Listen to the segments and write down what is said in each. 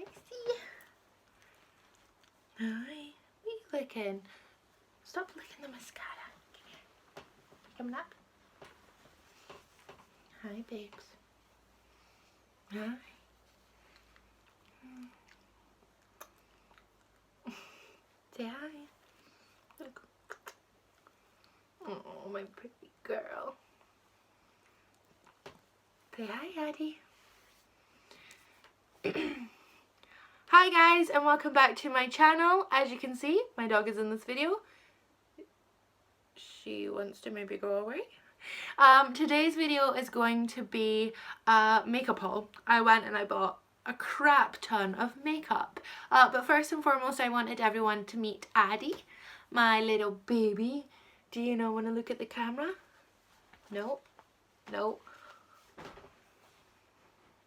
Lacey. Hi. What are you licking? Stop licking the mascara. Come here. Coming up. Hi, babes. Hi. Say hi. Look. Oh, my pretty girl. Say hi, Addie. Hi guys, and welcome back to my channel. As you can see, my dog is in this video. She wants to maybe go away. Today's video is going to be a makeup haul. I went and I bought a crap ton of makeup. But first and foremost, I wanted everyone to meet Addie, my little baby. Do you not want to look at the camera? No. No.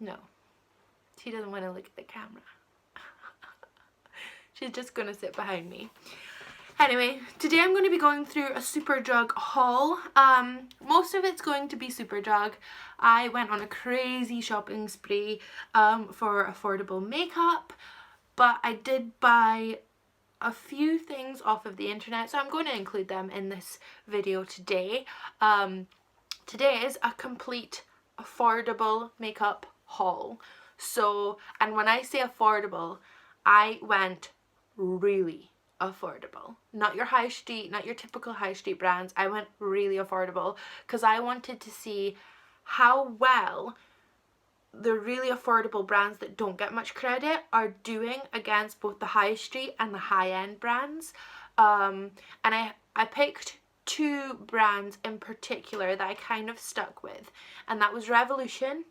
No. She doesn't want to look at the camera. She's just going to sit behind me. Anyway, today I'm going to be going through a Superdrug haul. Most of it's going to be Superdrug. I went on a crazy shopping spree for affordable makeup, but I did buy a few things off of the internet, so I'm going to include them in this video today. Today is a complete affordable makeup haul. So, and when I say affordable, I went really affordable. Not your high street, not your typical high street brands. I went really affordable because I wanted to see how well the really affordable brands that don't get much credit are doing against both the high street and the high-end brands. And I picked two brands in particular that I kind of stuck with, and that was Revolution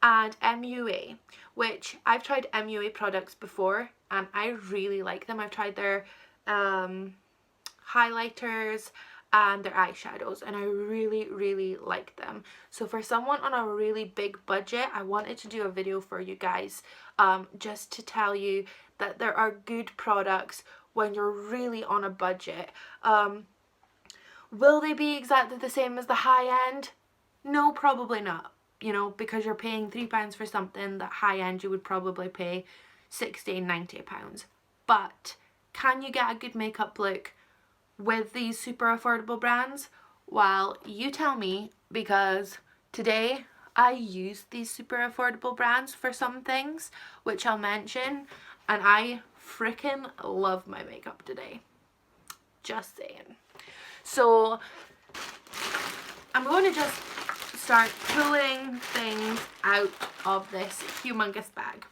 and MUA, which I've tried MUA products before and I really like them. I've tried their highlighters and their eyeshadows and I really like them. So for someone on a really big budget, I wanted to do a video for you guys just to tell you that there are good products when you're really on a budget. Will they be exactly the same as the high end? No, probably not. You know, because you're paying £3 for something that high end you would probably pay £60 and £90. But can you get a good makeup look with these super affordable brands? Well, you tell me, because today I used these super affordable brands for some things, which I'll mention, and I freaking love my makeup today. Just saying. So I'm going to just start pulling things out of this humongous bag.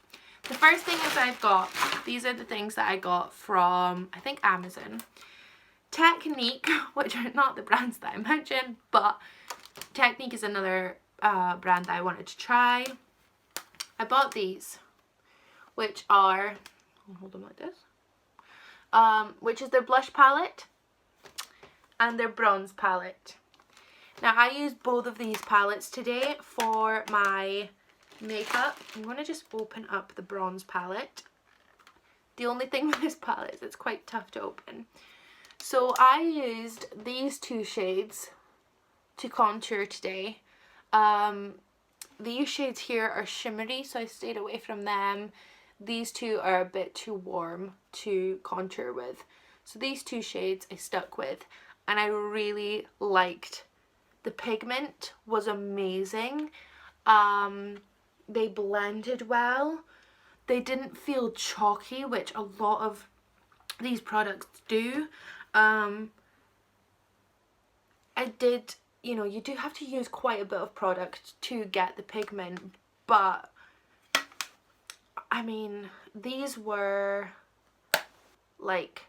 The first thing is I've got, these are the things that I got from, I think, Amazon. Technique, which are not the brands that I mentioned, but Technique is another brand that I wanted to try. I bought these, which are, I'll hold them like this, which is their blush palette and their bronze palette. Now I used both of these palettes today for my makeup. I'm going to just open up the bronze palette. The only thing with this palette is it's quite tough to open. So I used these two shades to contour today. These shades here are shimmery, so I stayed away from them. These two are a bit too warm to contour with. So these two shades I stuck with, and I really liked. The pigment was amazing. They blended well. They didn't feel chalky, which a lot of these products do. I did, you know, you do have to use quite a bit of product to get the pigment, but I mean, these were like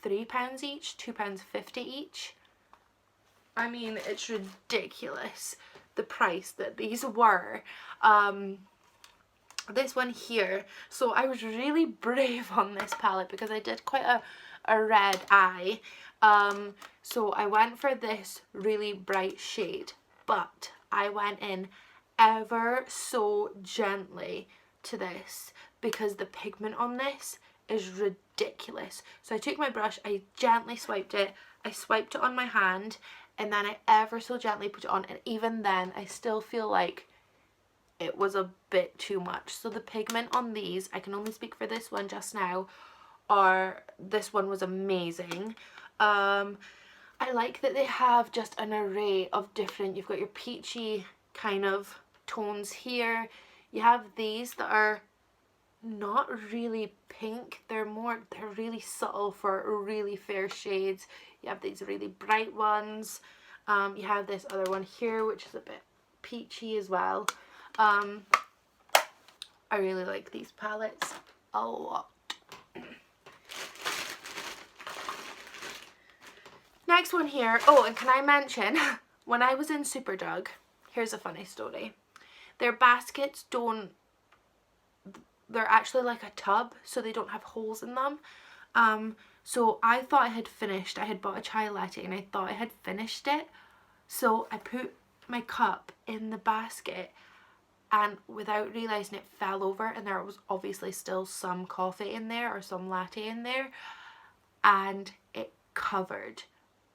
£3 each, £2.50 each. I mean, it's ridiculous the price that these were. This one here, so I was really brave on this palette because I did quite a red eye. So I went for this really bright shade, but I went in ever so gently to this because the pigment on this is ridiculous. So I took my brush, I gently swiped it, I swiped it on my hand, and then I ever so gently put it on, and even then I still feel like it was a bit too much. So the pigment on these, I can only speak for this one just now, this one was amazing. I like that they have just an array of different, you've got your peachy kind of tones here. You have these that are not really pink, they're really subtle for really fair shades. You have these really bright ones. You have this other one here which is a bit peachy as well. I really like these palettes a lot. Next one here. Oh, and can I mention, when I was in Superdrug, here's a funny story. Their baskets they're actually like a tub, so they don't have holes in them. So I thought I had finished. I had bought a chai latte and I thought I had finished it. So I put my cup in the basket and without realising it fell over, and there was obviously still some coffee in there or some latte in there, and it covered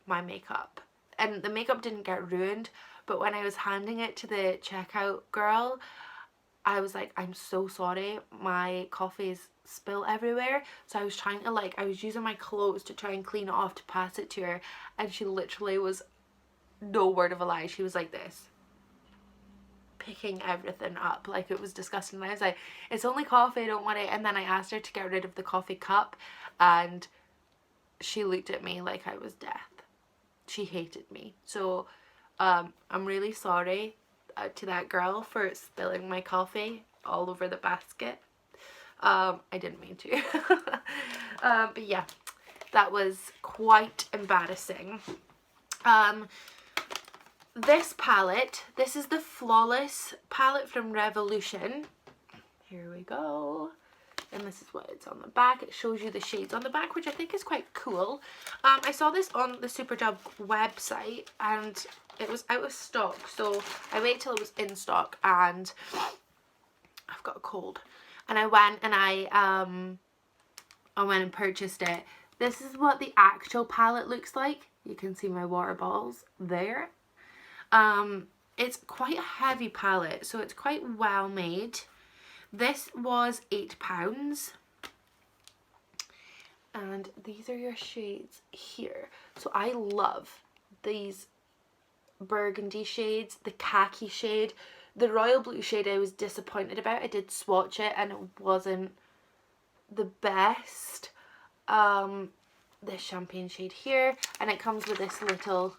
my makeup. And the makeup didn't get ruined, but when I was handing it to the checkout girl, I was like, I'm so sorry, my coffee's spill everywhere. So I was trying to I was using my clothes to try and clean it off to pass it to her, and she literally was, no word of a lie, she was like this, picking everything up like it was disgusting. And I was like, it's only coffee, don't worry. And then I asked her to get rid of the coffee cup and she looked at me like I was death. She hated me. So I'm really sorry to that girl for spilling my coffee all over the basket. I didn't mean to. But yeah, that was quite embarrassing. This palette, this is the Flawless palette from Revolution. Here we go. And this is what it's on the back. It shows you the shades on the back, which I think is quite cool. I saw this on the Superdrug website and it was out of stock, so I waited till it was in stock, and I've got a cold. And I went and I went and purchased it. This is what the actual palette looks like. You can see my water bottles there. It's quite a heavy palette, so it's quite well made. This was £8, and these are your shades here. So I love these burgundy shades, the khaki shade. The royal blue shade I was disappointed about. I did swatch it and it wasn't the best. This champagne shade here, and it comes with this little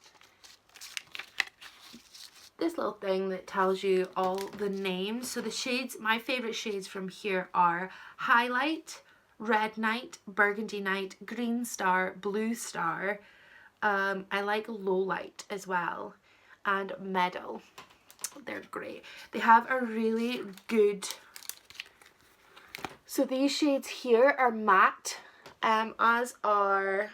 thing that tells you all the names. So the shades, my favorite shades from here are Highlight, Red Night, Burgundy Night, Green Star, Blue Star. I like Low Light as well, and Meadow. They're great. They have a really good, so these shades here are matte, as are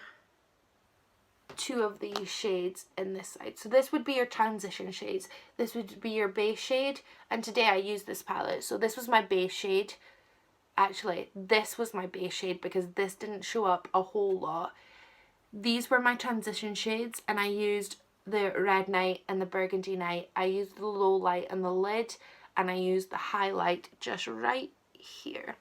two of these shades in this side. So this would be your transition shades, this would be your base shade, and today I used this palette, so this was my base shade. Actually, this was my base shade because this didn't show up a whole lot. These were my transition shades, and I used the Red Night and the Burgundy Night. I used the Low Light and the lid, and I used the Highlight just right here.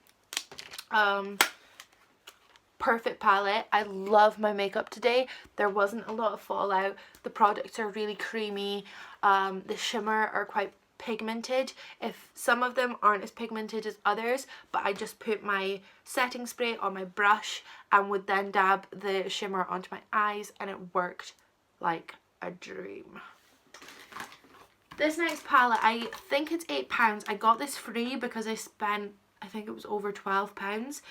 Perfect palette. I love my makeup today. There wasn't a lot of fallout. The products are really creamy. The shimmer are quite pigmented. If some of them aren't as pigmented as others, but I just put my setting spray on my brush and would then dab the shimmer onto my eyes, and it worked like a dream. This next palette, I think it's £8. I got this free because I spent, I think it was over £12.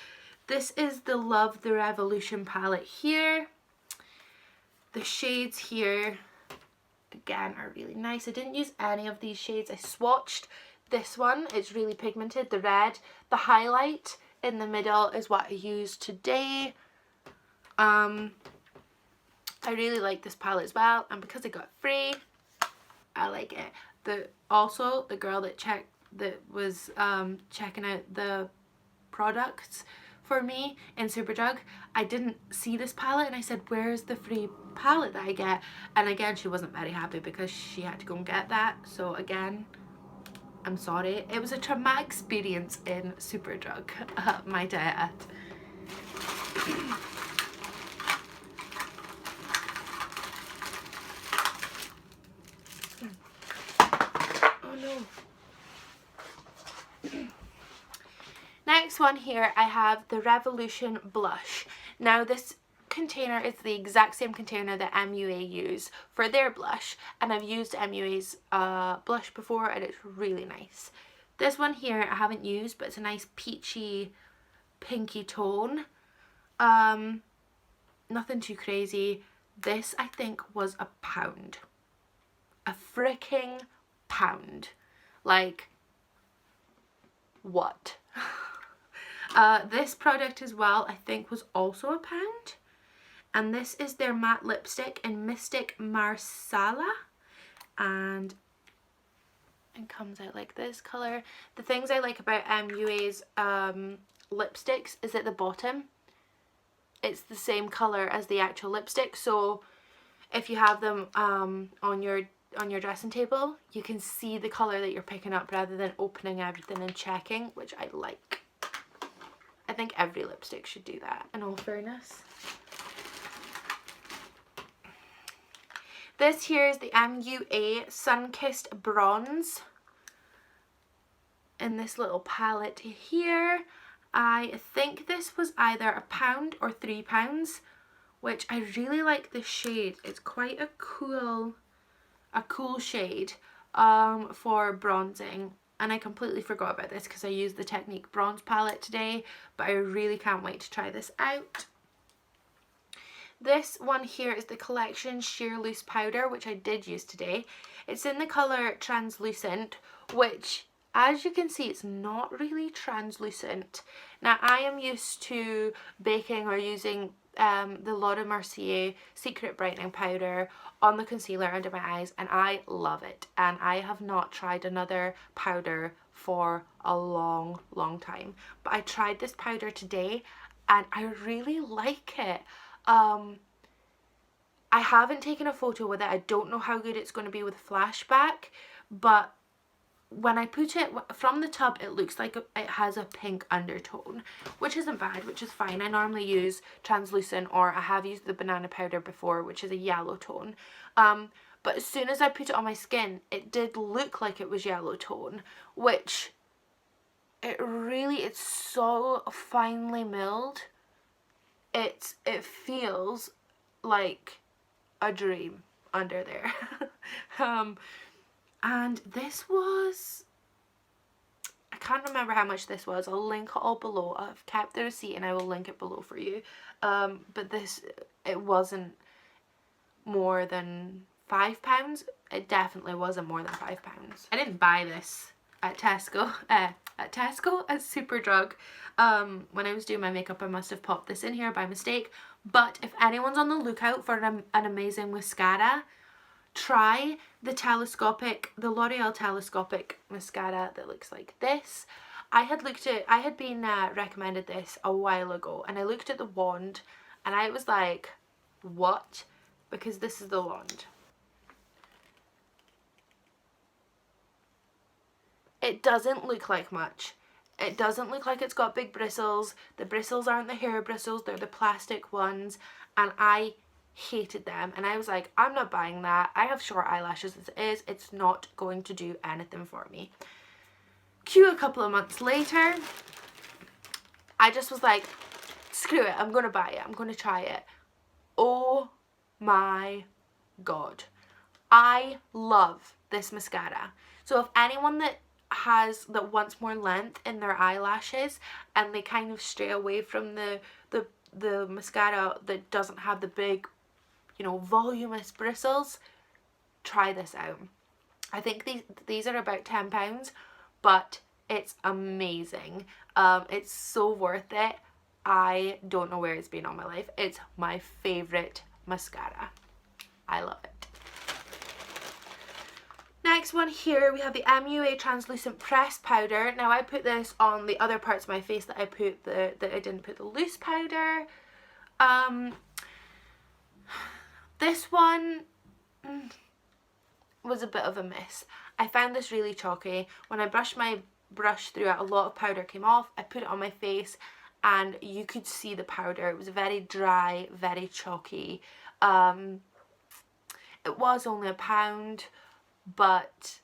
This is the Love the Revolution palette here. The shades here, again, are really nice. I didn't use any of these shades. I swatched this one. It's really pigmented, the red. The Highlight in the middle is what I used today. I really like this palette as well, and because I got it free, I like it. Also, the girl that was checking out the products for me in Superdrug, I didn't see this palette, and I said, where's the free palette that I get? And again, she wasn't very happy because she had to go and get that. So again, I'm sorry. It was a traumatic experience in Superdrug, my diet. Oh no. Next one here, I have the Revolution blush. Now this container is the exact same container that MUA use for their blush, and I've used MUA's blush before and it's really nice. This one here I haven't used, but it's a nice peachy pinky tone. Nothing too crazy. This I think was £1. A freaking pound. Like, what? This product as well I think was also £1, and this is their matte lipstick in Mystic Marsala, and it comes out like this colour. The things I like about MUA's lipsticks is at the bottom it's the same colour as the actual lipstick, so if you have them on your dressing table you can see the colour that you're picking up rather than opening everything and checking, which I like. I think every lipstick should do that, in all fairness. This here is the MUA Sun-Kissed Bronze in this little palette here. I think this was either £1 or £3, which I really like this shade. It's quite a cool shade for bronzing. And I completely forgot about this because I used the Technique bronze palette today, but I really can't wait to try this out. This one here is the Collection Sheer Loose Powder, which I did use today. It's in the colour Translucent, which, as you can see, it's not really translucent. Now, I am used to baking or using the Laura Mercier Secret Brightening Powder on the concealer under my eyes, and I love it. And I have not tried another powder for a long time. But I tried this powder today, and I really like it. I haven't taken a photo with it. I don't know how good it's going to be with flashback, but when I put it from the tub, it looks like it has a pink undertone, which isn't bad, which is fine. I normally use translucent, or I have used the banana powder before, which is a yellow tone. But as soon as I put it on my skin, it did look like it was yellow tone, which it's so finely milled. It feels like a dream under there. And this was, I can't remember how much this was. I'll link it all below. I've kept the receipt and I will link it below for you. But this, it wasn't more than £5. It definitely wasn't more than £5. I didn't buy this at Tesco. At Superdrug. When I was doing my makeup, I must have popped this in here by mistake. But if anyone's on the lookout for an amazing mascara, try the L'Oreal Telescopic mascara that looks like this. I had been recommended this a while ago, and I looked at the wand and I was like, what? Because this is the wand. It doesn't look like much. It doesn't look like it's got big bristles. The bristles aren't the hair bristles, they're the plastic ones, and I hated them. And I was like, I'm not buying that. I have short eyelashes as it is. It's not going to do anything for me. Cue a couple of months later, I just was like, screw it, I'm going to buy it. I'm going to try it. Oh my god. I love this mascara. So if anyone that wants more length in their eyelashes and they kind of stray away from the mascara that doesn't have the big, you know, voluminous bristles, try this out. I think these are about £10, but it's amazing. It's so worth it. I don't know where it's been all my life. It's my favourite mascara. I love it. Next one here, we have the MUA Translucent Pressed Powder. Now I put this on the other parts of my face that I didn't put the loose powder. This one was a bit of a miss. I found this really chalky. When I brushed my brush through it, a lot of powder came off. I put it on my face and you could see the powder. It was very dry, very chalky. It was only £1, but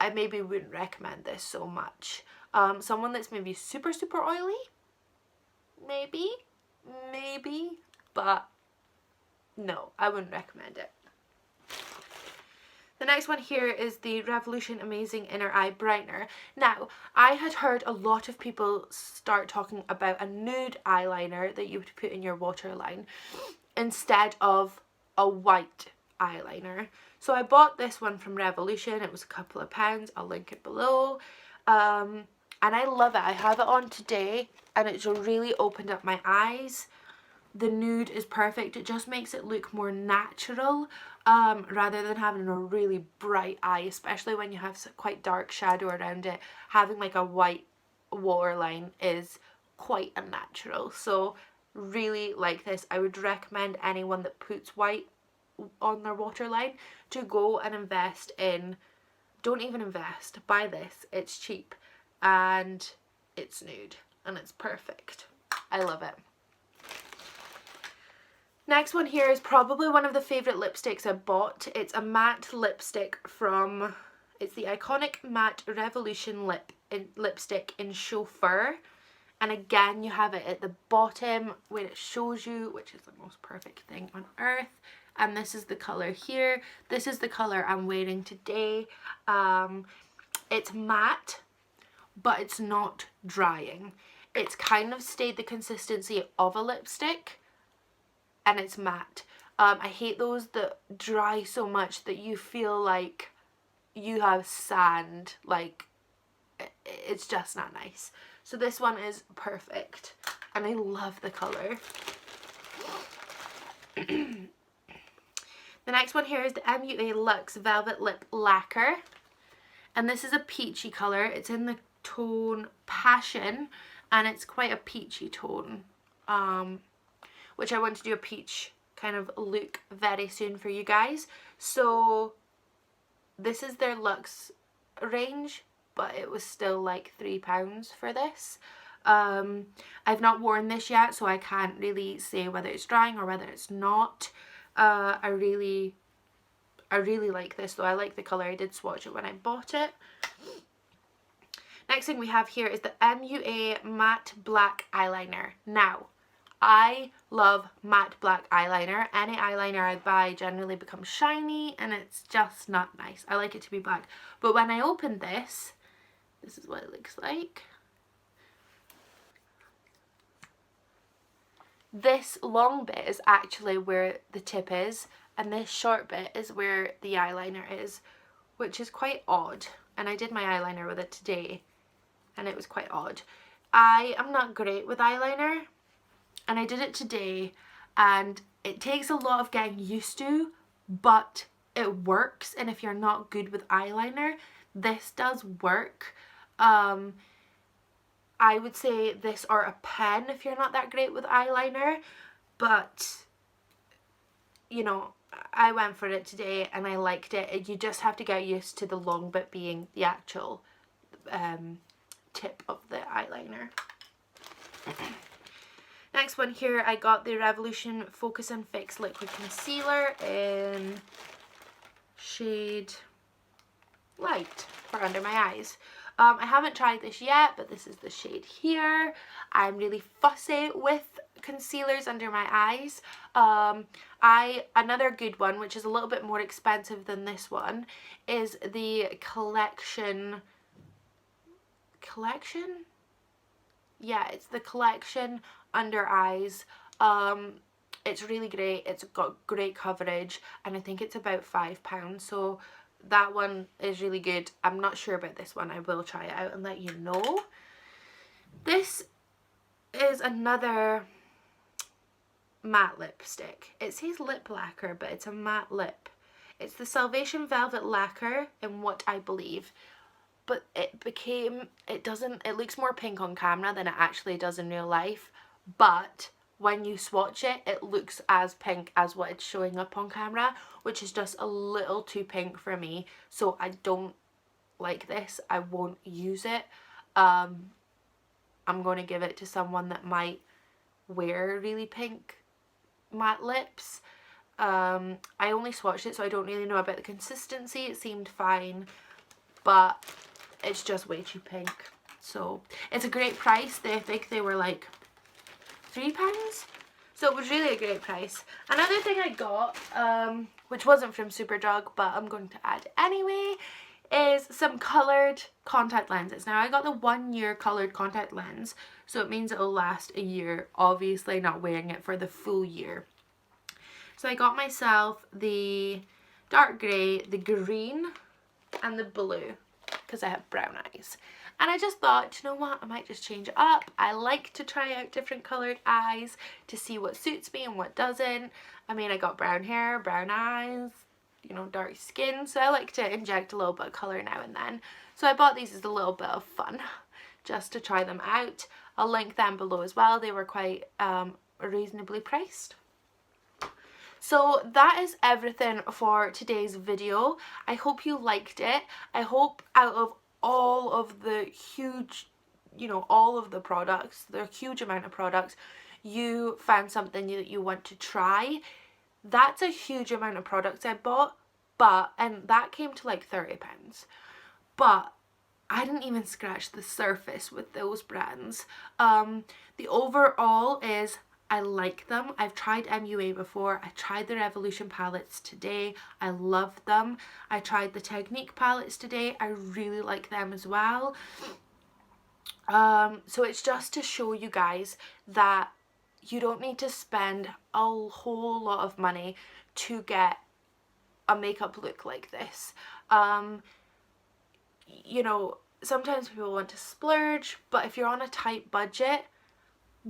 I maybe wouldn't recommend this so much. Someone that's maybe super oily, maybe, but no, I wouldn't recommend it. The next one here is the Revolution Amazing Inner Eye Brightener. Now, I had heard a lot of people start talking about a nude eyeliner that you would put in your waterline instead of a white eyeliner. So I bought this one from Revolution. It was a couple of pounds. I'll link it below. And I love it. I have it on today and it's really opened up my eyes. The nude is perfect. It just makes it look more natural rather than having a really bright eye, especially when you have quite dark shadow around it. Having like a white waterline is quite unnatural. So really like this. I would recommend anyone that puts white on their waterline to go and invest in, don't even invest, buy this. It's cheap and it's nude and it's perfect. I love it. Next one here is probably one of the favourite lipsticks I bought. It's a matte lipstick from, it's the iconic Matte Revolution lipstick in Chauffeur. And again, you have it at the bottom where it shows you, which is the most perfect thing on earth. And this is the colour here. This is the colour I'm wearing today. It's matte, but it's not drying. It's kind of stayed the consistency of a lipstick. And it's matte. I hate those that dry so much that you feel like you have sand. Like, it's just not nice. So this one is perfect. And I love the colour. The next one here is the MUA Luxe Velvet Lip Lacquer. And this is a peachy colour. It's in the tone Passion. And it's quite a peachy tone. Which I want to do a peach kind of look very soon for you guys. So this is their luxe range, but it was still like £3 for this. I've not worn this yet, so I can't really say whether it's drying or whether it's not. I really like this though. I like the colour. I did swatch it when I bought it. Next thing we have here is the MUA Matte Black Eyeliner. Now, I love matte black eyeliner. Any eyeliner I buy generally becomes shiny and it's just not nice. I like it to be black. But when I open this, this is what it looks like. This long bit is actually where the tip is, and this short bit is where the eyeliner is, which is quite odd. And I did my eyeliner with it today and it was quite odd. I am not great with eyeliner. And I did it today and it takes a lot of getting used to, but it works. And if you're not good with eyeliner, this does work. I would say this or a pen if you're not that great with eyeliner, but you know, I went for it today and I liked it. You just have to get used to the long bit being the actual tip of the eyeliner. Next one here, I got the Revolution Focus and Fix Liquid Concealer in shade Light for under my eyes. I haven't tried this yet, but this is the shade here. I'm really fussy with concealers under my eyes. Another good one, which is a little bit more expensive than this one, is the Collection? Yeah, it's the Collection under eyes. It's really great. It's got great coverage and I think it's about £5, so that one is really good. I'm not sure about this one. I will try it out and let you know. This is another matte lipstick. It says lip lacquer, but it's a matte lip. It's the Salvation Velvet Lacquer in What I Believe, but it looks more pink on camera than it actually does in real life. But when you swatch it, it looks as pink as what it's showing up on camera, which is just a little too pink for me. So I don't like this. I won't use it. I'm going to give it to someone that might wear really pink matte lips. I only swatched it, so I don't really know about the consistency. It seemed fine, but it's just way too pink. So it's a great price. I think they were like £3, so it was really a great price. Another thing I got, which wasn't from Superdrug, but I'm going to add anyway, is some coloured contact lenses. Now I got the 1 year coloured contact lens, so it means it'll last a year, obviously not wearing it for the full year. So I got myself the dark grey, the green and the blue, because I have brown eyes. And I just thought, you know what, I might just change it up. I like to try out different coloured eyes to see what suits me and what doesn't. I mean, I got brown hair, brown eyes, you know, dark skin, so I like to inject a little bit of colour now and then. So I bought these as a little bit of fun, just to try them out. I'll link them below as well. They were quite reasonably priced. So that is everything for today's video. I hope you liked it. I hope out of all of the huge, you know, all of the products, the huge amount of products, you found something that you want to try. That's a huge amount of products I bought, and that came to like £30. But I didn't even scratch the surface with those brands. The overall is, I like them. I've tried MUA before. I tried the Revolution palettes today. I love them. I tried the Technique palettes today. I really like them as well. So it's just to show you guys that you don't need to spend a whole lot of money to get a makeup look like this. You know, sometimes people want to splurge, but if you're on a tight budget,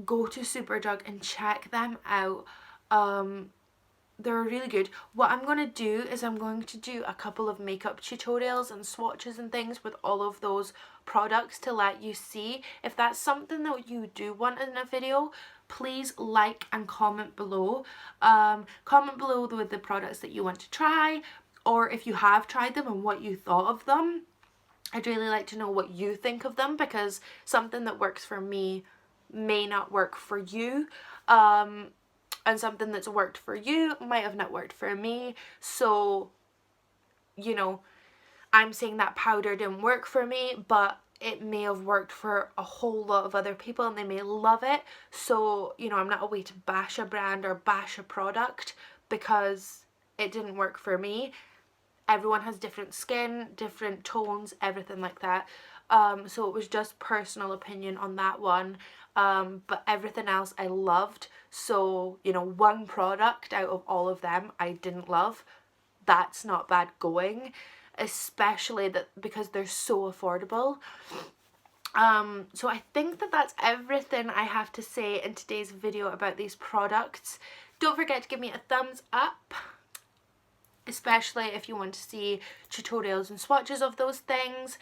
go to Superdrug and check them out. They're really good. What I'm going to do is I'm going to do a couple of makeup tutorials and swatches and things with all of those products to let you see. If that's something that you do want in a video, please like and comment below. Comment below with the products that you want to try, or if you have tried them and what you thought of them. I'd really like to know what you think of them, because something that works for me may not work for you, and something that's worked for you might have not worked for me. So, you know, I'm saying that powder didn't work for me, but it may have worked for a whole lot of other people and they may love it. So, you know, I'm not a way to bash a brand or bash a product because it didn't work for me. Everyone has different skin, different tones, everything like that. So it was just personal opinion on that one. But everything else I loved. So, you know, one product out of all of them I didn't love. That's not bad going, especially that because they're so affordable. So I think that that's everything I have to say in today's video about these products. Don't forget to give me a thumbs up, especially if you want to see tutorials and swatches of those things.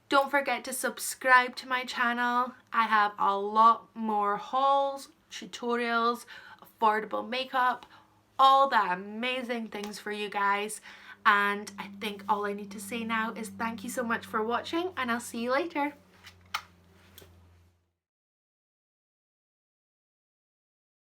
Don't forget to subscribe to my channel. I have a lot more hauls, tutorials, affordable makeup, all the amazing things for you guys. And I think all I need to say now is thank you so much for watching, and I'll see you later.